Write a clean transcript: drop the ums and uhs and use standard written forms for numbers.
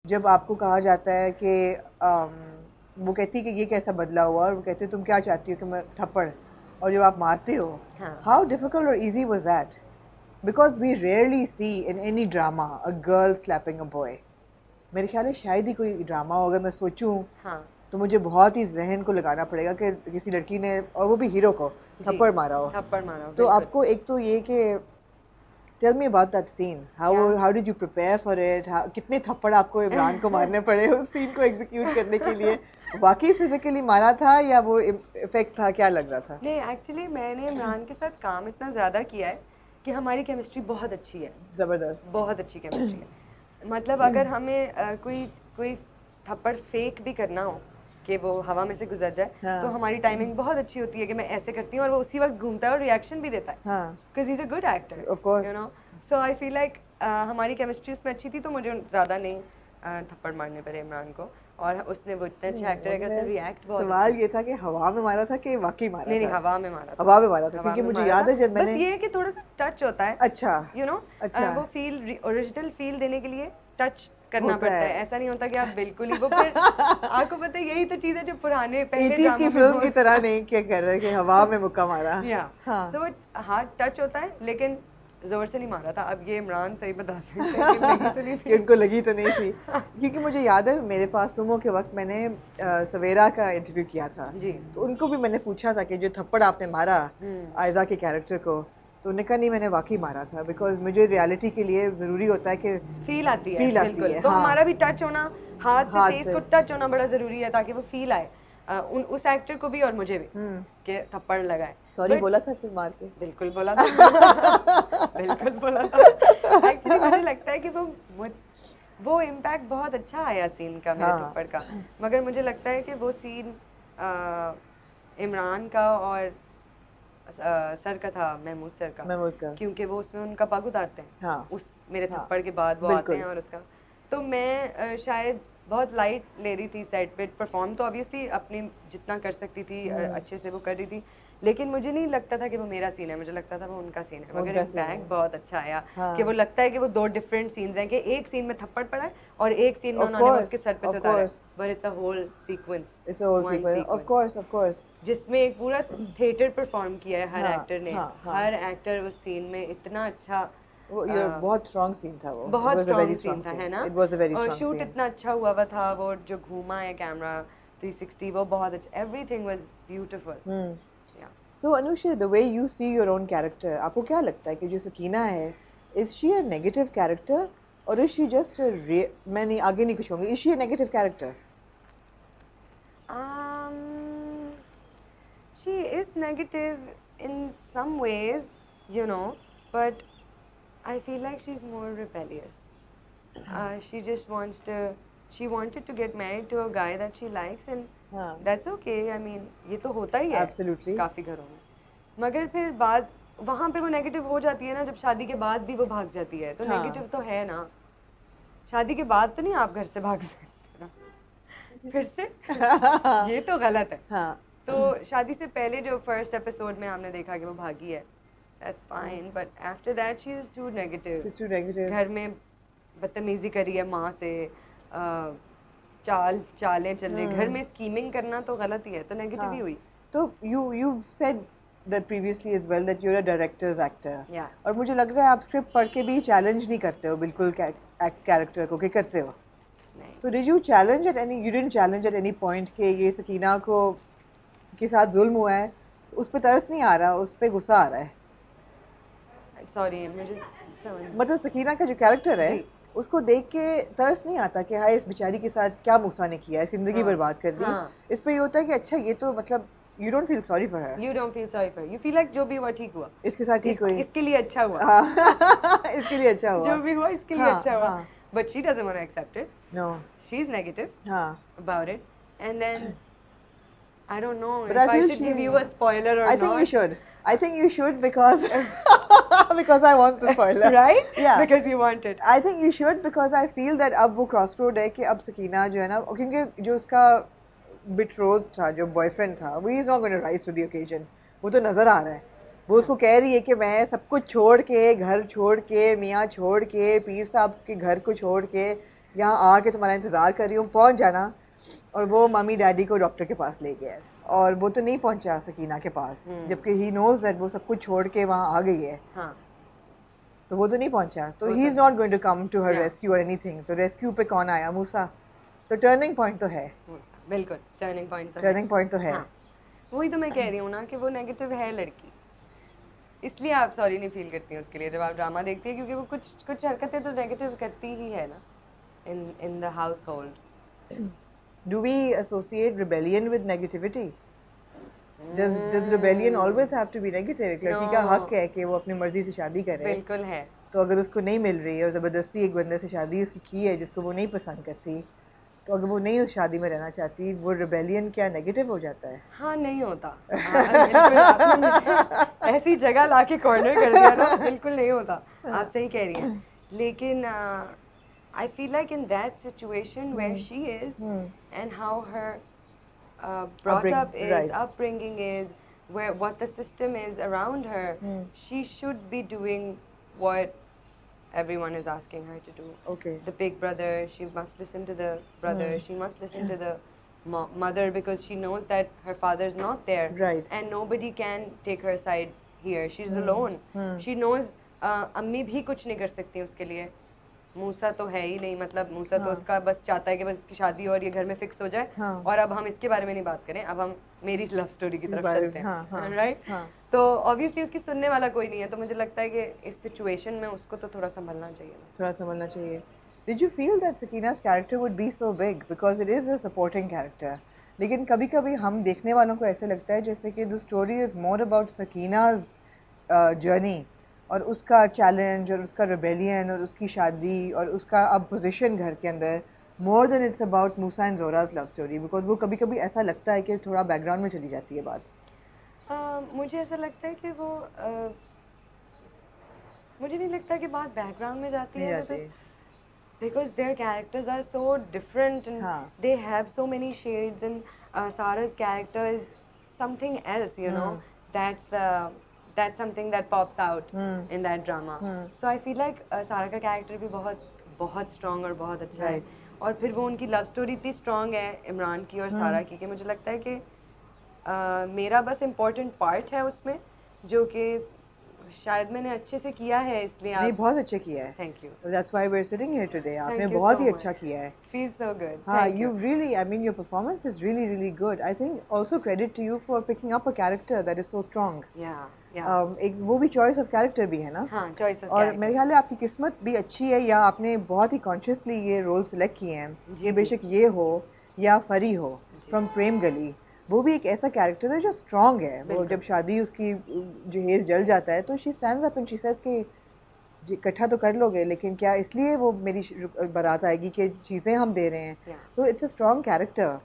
जब आपको कहा जाता है कि वो कहती है कि ये कैसा बदला हुआ, और वो कहते तुम क्या चाहती हो कि मैं थप्पड़, और जब आप मारते हो, हाउ डिफिकल्ट और easy was that? Because we rarely see in any drama a girl slapping a boy. मेरे ख्याल है शायद ही कोई ड्रामा हो, अगर मैं सोचूं तो मुझे बहुत ही जहन को लगाना पड़ेगा कि किसी लड़की ने, और वो भी हीरो को, थप्पड़ मारा हो। तो आपको एक तो ये कि tell me about that scene, how did you prepare for it? कितने थप्पड़ आपको इमरान को मारने पड़े उस सीन को एग्जीक्यूट करने के लिए? वाकई फिजिकली मारा था या वो इफेक्ट था, क्या लग रहा था? नहीं, एक्चुअली मैंने इमरान के साथ काम इतना ज़्यादा किया है कि हमारी केमिस्ट्री बहुत अच्छी है, जबरदस्त, बहुत अच्छी केमिस्ट्री है। मतलब अगर हमें कोई कोई थप्पड़ फेक भी करना हो कि वो हवा में से गुजर जाए, तो हमारी टाइमिंग बहुत अच्छी होती है कि मैं ऐसे करती हूँ और वो उसी वक्त घूमता है और रिएक्शन भी देता है, because he is a good actor, you know. So I feel like हमारी केमिस्ट्री उसमें अच्छी थी, तो मुझे ज़्यादा नहीं थप्पड़ मारने पड़े इमरान को, और उसने वो इतने अच्छे एक्टर है कि उसने रिएक्ट बहुत। सवाल ये था कि हवा में मारा था कि वाकई मारा था? नहीं, हवा में मारा था, हवा में मारा था, क्योंकि मुझे याद है जब मैंने, बस ये है कि थोड़ा सा टच होता है, अच्छा, यू नो, वो फील, ओरिजिनल फील देने के लिए टच करना पड़ता है। ऐसा नहीं होता कि आप बिल्कुल ही वो, फिर आपको पता है यही तो चीज़ है जो पुराने पहले 80s की फिल्म की तरह नहीं क्या कर रहे कि हवा में मुक्का मारा। तो वो हार्ड टच होता है, लेकिन जोर से नहीं मारा था। अब ये इमरान सही बता सकते हैं कि लगी तो नहीं थी। उनको लगी तो नहीं थी। क्योंकि मुझे याद है मेरे पास तुमों के वक्त मैंने सवेरा का इंटरव्यू किया था जी, तो उनको भी मैंने पूछा था कि जो थप्पड़ आपने मारा आयजा के कैरेक्टर को, तो उन्होंने कहा नहीं मैंने वाकई मारा था, बिकॉज मुझे रियलिटी के लिए जरूरी होता है कि फील आती है। तो हमारा भी टच होना, हाथ से फेस को टच होना बड़ा जरूरी है, ताकि वो फील आए उस एक्टर को भी और मुझे भी कि थप्पड़ लगाए। सॉरी बोला था फिर मार के? बिल्कुल बोला था। बिल्कुल बोला था। एक्चुअली मुझे लगता है कि वो इम्पैक्ट बहुत अच्छा आया सीन का, मेरे थप्पड़ का, मगर मुझे लगता है कि वो सीन इमरान का और सर का था, महमूद सर का, क्योंकि वो उसमें उनका पग उतारते हैं उस मेरे थप्पड़ के बाद, वो आते हैं और उसका, तो मैं शायद बहुत लाइट ले रही थी सेट पे। परफॉर्म तो ऑब्वियसली अपनी जितना कर सकती थी अच्छे से वो कर रही थी, लेकिन मुझे नहीं लगता था कि वो मेरा सीन है, मुझे लगता था वो उनका सीन है। मगर इम्पैक्ट बहुत अच्छा आया कि वो लगता है कि वो दो डिफरेंट सीन्स हैं, कि एक सीन में थप्पड़ पड़ा है और एक सीन में उन्होंने उसके सर पे से उतारा है, but it's a whole sequence, it's a whole sequence, of course, जिसमें एक पूरा थिएटर परफॉर्म किया है हर एक्टर ने। हर एक्टर उस सीन में इतना अच्छा, वो बहुत स्ट्रॉन्ग सीन था, वो बहुत स्ट्रॉन्ग सीन था, है ना? इट वाज अ वेरी और स्ट्रॉन्ग शूट इतना अच्छा हुआ था, वो जो घूमा है कैमरा 360, वो बहुत अच्छा, everything was beautiful. So Anusha, the way you see your own character, आपको क्या लगता है कि जो सकीना है, is she a negative character और इज शी जस्ट मैं नहीं आगे नहीं कुछ होंगी, is she a negative character? She is negative in some ways, you know, but I feel like she's more rebellious. She just she wanted to get married to a guy that she likes, and that's okay. I mean, ये तो होता ही है Absolutely. काफी घरों में, मगर फिर बाद वहाँ पे वो नेगेटिव हो जाती है ना, जब शादी के बाद भी वो भाग जाती है, तो नेगेटिव तो है ना। शादी के बाद तो नहीं आप घर से भाग सकते ना फिर से ये तो गलत है। तो शादी से पहले जो फर्स्ट एपिसोड में आपने देखा कि वो भागी है, that's fine, but after that she is too negative. She's too negative. घर में बदतमीजी करी है माँ से, चालें चल रही, घर में स्कीमिंग करना तो गलत ही है, तो नेगेटिव ही हुई। तो you've said that previously as well that you're a director's actor. Yeah. और मुझे लग रहा है आप स्क्रिप्ट पढ़ के भी चैलेंज नहीं करते हो बिल्कुल कैरेक्टर को, कि करते हो? So did you challenge at any? You didn't challenge at any point कि ये सकीना को के साथ जुल्म हुआ है, उस पे तरस नहीं आ रहा, उस पे गुस्सा आ रहा है? सॉरी, मुझे मतलब सकीना का जो कैरेक्टर है उसको देख के तरस नहीं आता कि हाय इस बेचारी के साथ क्या मूसा ने किया, इसकी जिंदगी बर्बाद कर दी। इस पे ये होता है कि अच्छा ये तो मतलब you don't feel sorry for her. You don't feel sorry for her. You feel like जो भी हुआ ठीक हुआ, इसके साथ ठीक हुई, इसके लिए अच्छा हुआ, इसके लिए अच्छा हुआ, जो भी हुआ इसके लिए अच्छा हुआ। But she doesn't want to accept it. No. She's negative about it, and then I don't know but if I should give you a spoiler or not. I think you should. I think you should because because I want the spoiler. Right? Yeah. Because you want it. I think you should because I feel that अब वो crossroad है कि अब सकीना जो है ना, क्योंकि जो उसका betrothed था, जो बॉयफ्रेंड था, वो is not going to rise to the occasion. वो तो नज़र आ रहा है, वो उसको कह रही है कि मैं सब कुछ छोड़ के, घर छोड़ के, मियाँ छोड़ के, पीर साहब के घर को छोड़ के यहाँ आके तुम्हारा इंतज़ार कर रही हूँ, पहुँच जाना। और वो मम्मी डैडी को डॉक्टर के पास ले गया और वो तो नहीं पहुँचा सकीना के पास, जबकि ही नोज दैट वो सब कुछ छोड़ के वहाँ आ गई है। हाँ। तो वो तो नहीं पहुँचा, तो he is not going to come to her rescue और एनीथिंग। तो रेस्क्यू पे कौन आया? मूसा। तो टर्निंग पॉइंट तो है, बिल्कुल टर्निंग पॉइंट तो है। हाँ। वही तो मैं कह रही हूँ ना कि वो नेगेटिव है लड़की, इसलिए आप सॉरी नहीं फील करती हैं उसके लिए जब आप ड्रामा देखती है, क्योंकि वो कुछ हरकतें तो नेगेटिव करती ही है ना in the house hold. Do we associate rebellion with negativity? Does rebellion always have to be negative? एक लड़की का हक है कि वो अपनी मर्जी से शादी करे। बिल्कुल है। तो अगर उसको नहीं मिल रही है और ज़बरदस्ती एक बंदे से शादी उसकी की है जिसको वो नहीं पसंद करती, तो अगर वो नहीं उस शादी में रहना चाहती, वो रिबेलियन क्या नेगेटिव हो जाता है? हाँ, नहीं होता। ऐसी जगह लाके कॉर्नर कर दिया ना, बिल्कुल नहीं होता। आप सही कह रही हैं, लेकिन I feel like in that situation where she is and how her upbringing is, what the system is around her, she should be doing what everyone is asking her to do. Okay. The big brother, she must listen to the brother, she must listen to the mother, because she knows that her father is not there. Right. And nobody can take her side here. She's alone. She knows अम्मी भी कुछ नहीं कर सकती उसके लिए। मूसा तो है ही नहीं, मतलब मूसा तो उसका बस चाहता है कि बस इसकी शादी और ये घर में फिक्स हो जाए, और अब हम इसके बारे में नहीं बात करें, अब हम मेरी लव स्टोरी की तरफ चलते हैं, राइट? तो ऑब्वियसली उसकी सुनने वाला कोई नहीं है, तो मुझे लगता है कि इस सिचुएशन में उसको तो थोड़ा संभलना चाहिए। थोड़ा संभलना चाहिए। Did you feel that Sakina's character would be so big because it is a supporting character? लेकिन कभी-कभी हम देखने वालों को ऐसे लगता है जैसे कि the story is more about Sakina's journey और उसका चैलेंज और उसका रिबेलियन और उसकी शादी और उसका अब पोजीशन घर के अंदर, more than it's about Musa and Zora's love story, because वो कभी कभी ऐसा लगता है कि थोड़ा बैकग्राउंड में चली जाती है बात। मुझे ऐसा लगता है कि वो मुझे नहीं लगता कि बात बैकग्राउंड में जाती है, because their characters are so different and they have so many shades, and Sarah's character is something else, you know. That's something that pops out in that drama. So I feel like सारा का character भी बहुत strong और बहुत अच्छा है, और फिर वो उनकी लव स्टोरी इतनी स्ट्रॉन्ग है इमरान की और सारा की, कि मुझे लगता है कि मेरा बस इम्पोर्टेंट पार्ट है उसमें, जो कि शायद मैंने अच्छे से किया है, इसलिए नहीं बहुत अच्छे किया है। Thank you. That's why we're sitting here today. आपने बहुत ही अच्छा किया है। Feels so good. हाँ, you really, I mean your performance is really really good. I think also credit to you for picking up a character that is so strong. Yeah. एक वो भी choice of character भी है ना। हाँ, choice of और मेरे ख्याल है आपकी किस्मत भी अच्छी है, या आपने बहुत ही कॉन्शियसली ये रोल सिलेक्ट किए हैं, ये बेशक ये हो या फरी हो फ्रॉम प्रेम गली, वो भी एक ऐसा कैरेक्टर है जो स्ट्रॉन्ग है। वो जब शादी उसकी जहेज जल जाता है तो she stands up and she says कि इकट्ठा तो कर लोगे, लेकिन क्या इसलिए वो मेरी बारात आएगी कि चीज़ें हम दे रहे हैं। So it's a strong character.